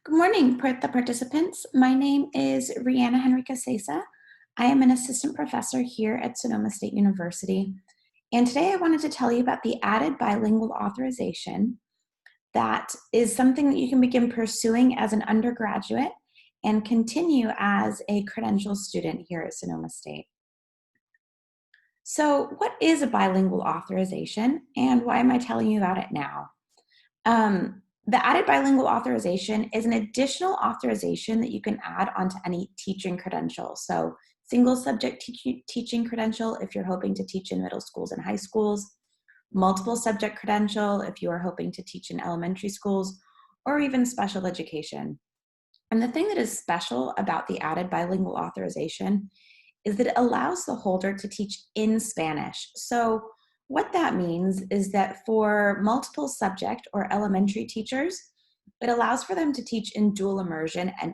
Good morning, the participants. My name is Rihanna Henrica Sesa. I am an assistant professor here at Sonoma State University. And today I wanted to tell you about the added bilingual authorization that is something that you can begin pursuing as an undergraduate and continue as a credential student here at Sonoma State. So, what is a bilingual authorization and why am I telling you about it now? The added bilingual authorization is an additional authorization that you can add onto any teaching credential. So single subject teaching credential if you're hoping to teach in middle schools and high schools, multiple subject credential if you are hoping to teach in elementary schools, or even special education. And the thing that is special about the added bilingual authorization is that it allows the holder to teach in Spanish. So what that means is that for multiple subject or elementary teachers, it allows for them to teach in dual immersion and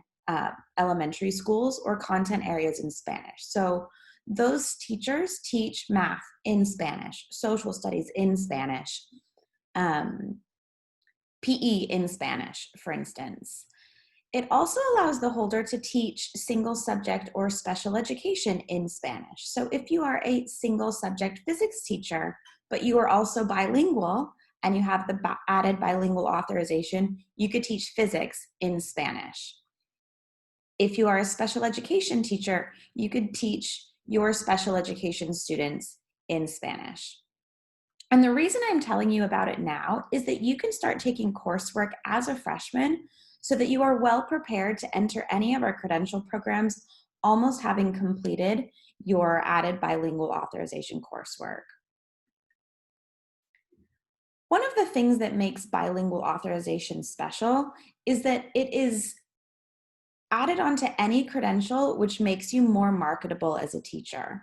elementary schools or content areas in Spanish. So those teachers teach math in Spanish, social studies in Spanish, PE in Spanish, for instance. It also allows the holder to teach single subject or special education in Spanish. So if you are a single subject physics teacher, but you are also bilingual and you have the added bilingual authorization, you could teach physics in Spanish. If you are a special education teacher, you could teach your special education students in Spanish. And the reason I'm telling you about it now is that you can start taking coursework as a freshman so that you are well prepared to enter any of our credential programs almost having completed your added bilingual authorization coursework. One of the things that makes bilingual authorization special is that it is added onto any credential, which makes you more marketable as a teacher.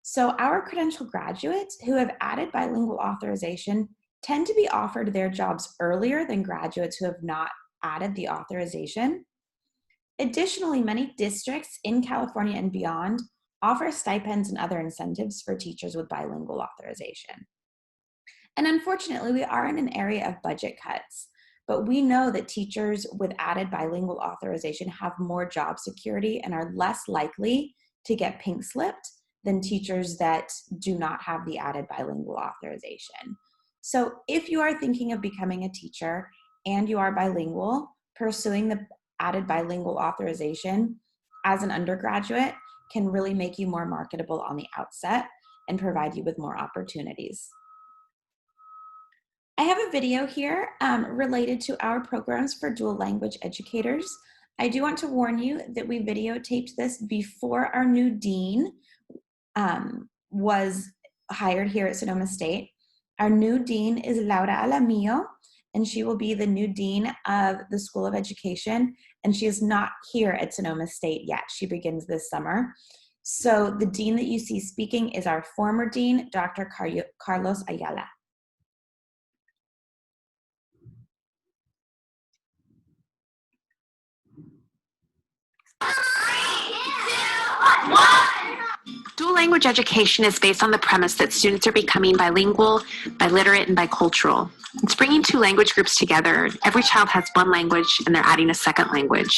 So our credential graduates who have added bilingual authorization tend to be offered their jobs earlier than graduates who have not added the authorization. Additionally, many districts in California and beyond offer stipends and other incentives for teachers with bilingual authorization. And unfortunately, we are in an area of budget cuts, but we know that teachers with added bilingual authorization have more job security and are less likely to get pink slipped than teachers that do not have the added bilingual authorization. So if you are thinking of becoming a teacher and you are bilingual, pursuing the added bilingual authorization as an undergraduate can really make you more marketable on the outset and provide you with more opportunities. I have a video here related to our programs for dual language educators. I do want to warn you that we videotaped this before our new dean was hired here at Sonoma State. Our new dean is Laura Alamillo, and she will be the new dean of the School of Education, and she is not here at Sonoma State yet. She begins this summer. So the dean that you see speaking is our former dean, Dr. Carlos Ayala. Dual language education is based on the premise that students are becoming bilingual, biliterate, and bicultural. It's bringing two language groups together. Every child has one language, and they're adding a second language.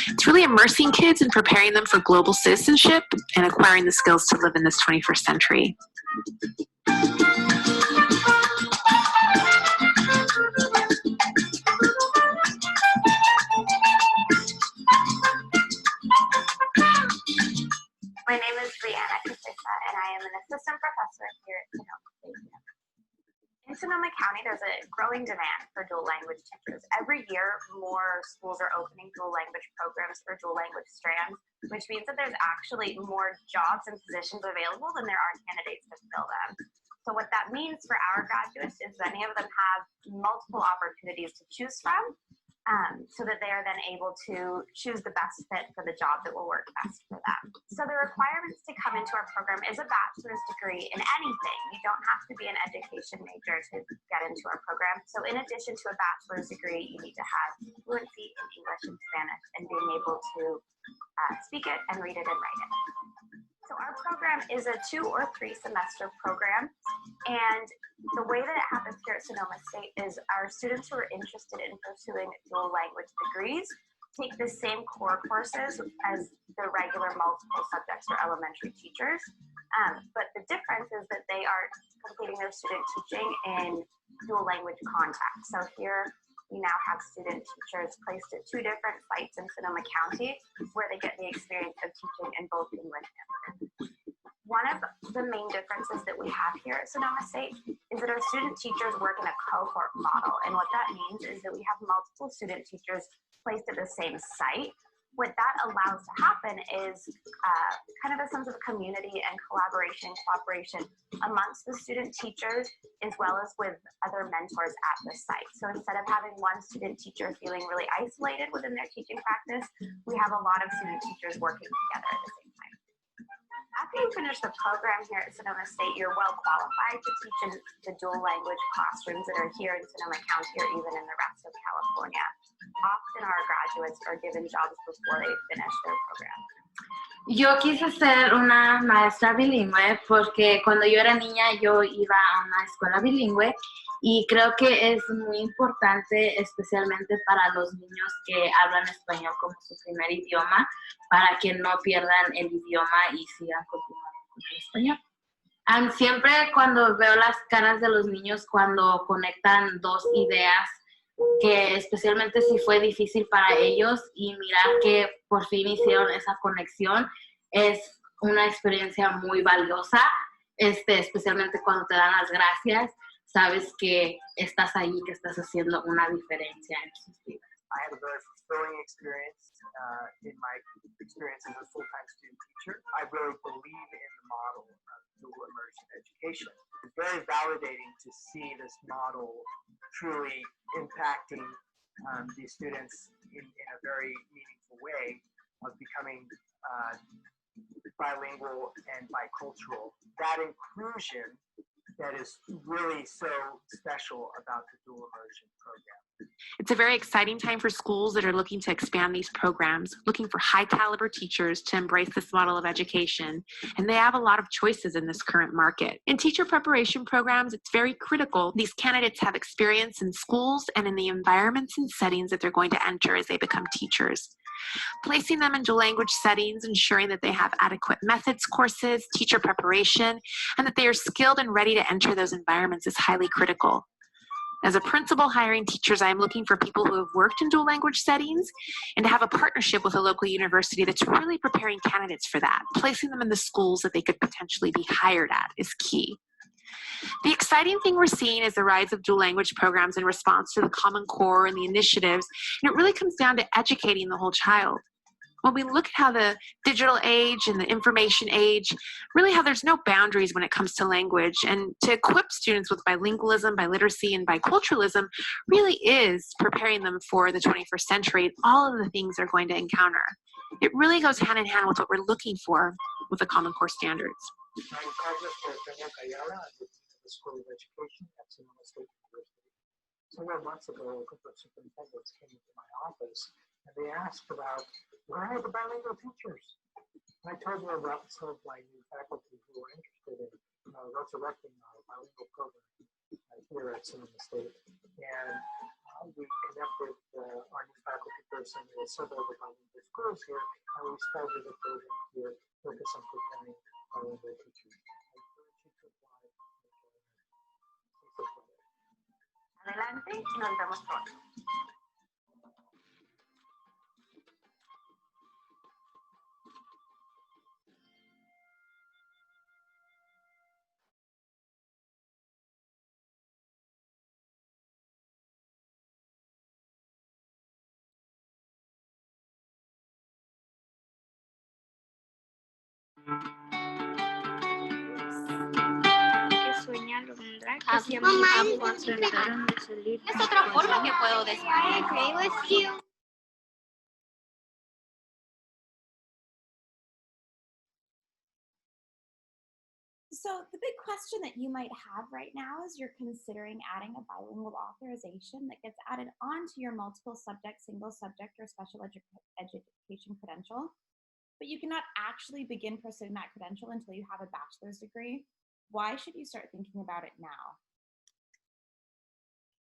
It's really immersing kids and preparing them for global citizenship and acquiring the skills to live in this 21st century. My name is Rihanna Kasisa, and I am an assistant professor here at Sonoma State University. In Sonoma County, there's a growing demand for dual language teachers. Every year, more schools are opening dual language programs for dual language strands, which means that there's actually more jobs and positions available than there are candidates to fill them. So what that means for our graduates is many of them have multiple opportunities to choose from, so that they are then able to choose the best fit for the job that will work best for them. So the requirements to come into our program is a bachelor's degree in anything. You don't have to be an education major to get into our program. So in addition to a bachelor's degree, you need to have fluency in English and Spanish and being able to speak it and read it and write it. So our program is a 2 or 3 semester program, and the way that it happens here at Sonoma State is our students who are interested in pursuing dual language degrees take the same core courses as the regular multiple subjects for elementary teachers. But the difference is that they are completing their student teaching in dual language contact. So here we now have student teachers placed at 2 different sites in Sonoma County where they get the experience of teaching in both English and Spanish. One of the main differences that we have here at Sonoma State is that our student teachers work in a cohort model. And what that means is that we have multiple student teachers placed at the same site. What that allows to happen is kind of a sense of community and collaboration, cooperation amongst the student teachers, as well as with other mentors at the site. So instead of having one student teacher feeling really isolated within their teaching practice, we have a lot of student teachers working together at the same time. After you finish the program here at Sonoma State, you're well qualified to teach in the dual language classrooms that are here in Sonoma County or even in the rest of California. Often our graduates are given jobs before they finish their program. Yo quise ser una maestra bilingüe porque cuando yo era niña yo iba a una escuela bilingüe y creo que es muy importante especialmente para los niños que hablan español como su primer idioma para que no pierdan el idioma y sigan continuando con el español. Siempre cuando veo las caras de los niños cuando conectan dos ideas que especialmente si fue difícil para ellos y mirar que por fin hicieron esa conexión es una experiencia muy valiosa, especialmente cuando te dan las gracias, sabes que estás ahí, que estás haciendo una diferencia en sus vidas. I had a very fulfilling experience in my experience as a full-time student teacher. I really believe in the model of dual immersion education. It's very validating to see this model truly impacting these students in a very meaningful way of becoming bilingual and bicultural. That inclusion that is really so special about the dual immersion program. It's a very exciting time for schools that are looking to expand these programs, looking for high caliber teachers to embrace this model of education, and they have a lot of choices in this current market. In teacher preparation programs, it's very critical these candidates have experience in schools and in the environments and settings that they're going to enter as they become teachers. Placing them in dual language settings, ensuring that they have adequate methods courses, teacher preparation, and that they are skilled and ready to enter those environments is highly critical. As a principal hiring teachers, I am looking for people who have worked in dual language settings and to have a partnership with a local university that's really preparing candidates for that. Placing them in the schools that they could potentially be hired at is key. The exciting thing we're seeing is the rise of dual language programs in response to the Common Core and the initiatives, and it really comes down to educating the whole child. When we look at how the digital age and the information age, really how there's no boundaries when it comes to language, and to equip students with bilingualism, biliteracy, and biculturalism really is preparing them for the 21st century and all of the things they're going to encounter. It really goes hand in hand with what we're looking for with the Common Core standards. The School of Education at Sonoma State University. Several months ago, a group of superintendents came into my office and they asked about where are the bilingual teachers? And I told them about some of my new faculty who were interested in resurrecting our bilingual program here at Sonoma State. And we connected our new faculty person with several of the bilingual schools here, and we started a program here focused on preparing bilingual teachers. Adelante y nos vemos pronto. Sueña alondrar que si a mi agua trataron de salir. Es otra forma que puedo decir. I agree with you. So the big question that you might have right now is you're considering adding a bilingual authorization that gets added onto your multiple subject, single subject, or special education credential, but you cannot actually begin pursuing that credential until you have a bachelor's degree. Why should you start thinking about it now?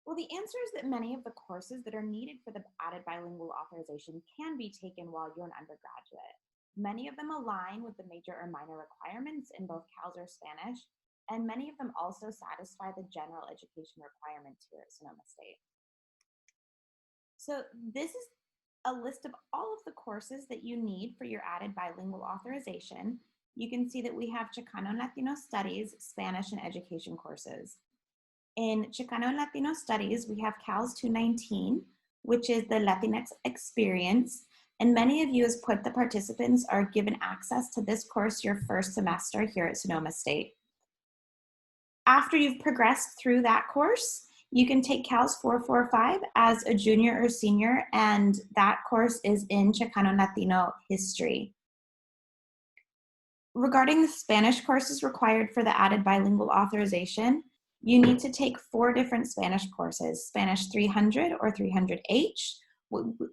Well, the answer is that many of the courses that are needed for the added bilingual authorization can be taken while you're an undergraduate. Many of them align with the major or minor requirements in both CALS or Spanish, and many of them also satisfy the general education requirements here at Sonoma State. So this is a list of all of the courses that you need for your added bilingual authorization. You can see that we have Chicano and Latino Studies, Spanish, and Education courses. In Chicano and Latino Studies, we have CALS 219, which is the Latinx experience. And many of you as the participants are given access to this course your first semester here at Sonoma State. After you've progressed through that course, you can take CALS 445 as a junior or senior, and that course is in Chicano and Latino history. Regarding the Spanish courses required for the added bilingual authorization, you need to take 4 different Spanish courses, Spanish 300 or 300H,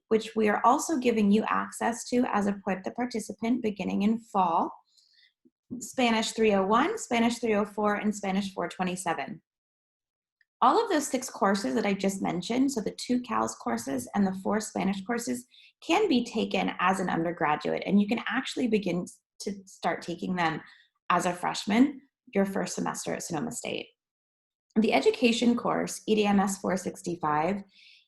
which we are also giving you access to as a Puerta participant beginning in fall, Spanish 301, Spanish 304, and Spanish 427. All of those 6 courses that I just mentioned, so the 2 CALS courses and the 4 Spanish courses, can be taken as an undergraduate, and you can actually begin to start taking them as a freshman your first semester at Sonoma State. The education course, EDMS 465,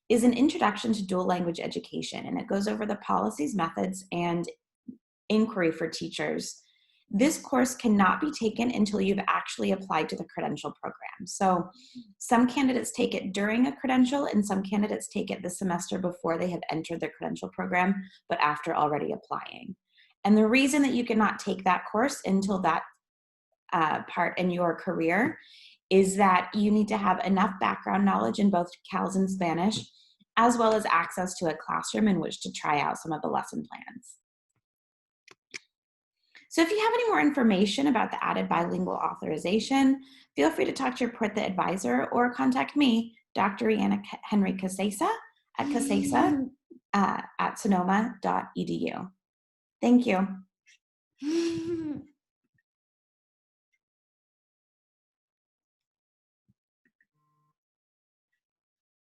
is an introduction to dual language education, and it goes over the policies, methods, and inquiry for teachers. This course cannot be taken until you've actually applied to the credential program. So some candidates take it during a credential, and some candidates take it the semester before they have entered the credential program, but after already applying. And the reason that you cannot take that course until that part in your career is that you need to have enough background knowledge in both CALS and Spanish, as well as access to a classroom in which to try out some of the lesson plans. So if you have any more information about the added bilingual authorization, feel free to talk to your Puerta advisor or contact me, Dr. Rihanna Henry Casesa at Casesa at sonoma.edu. Thank you.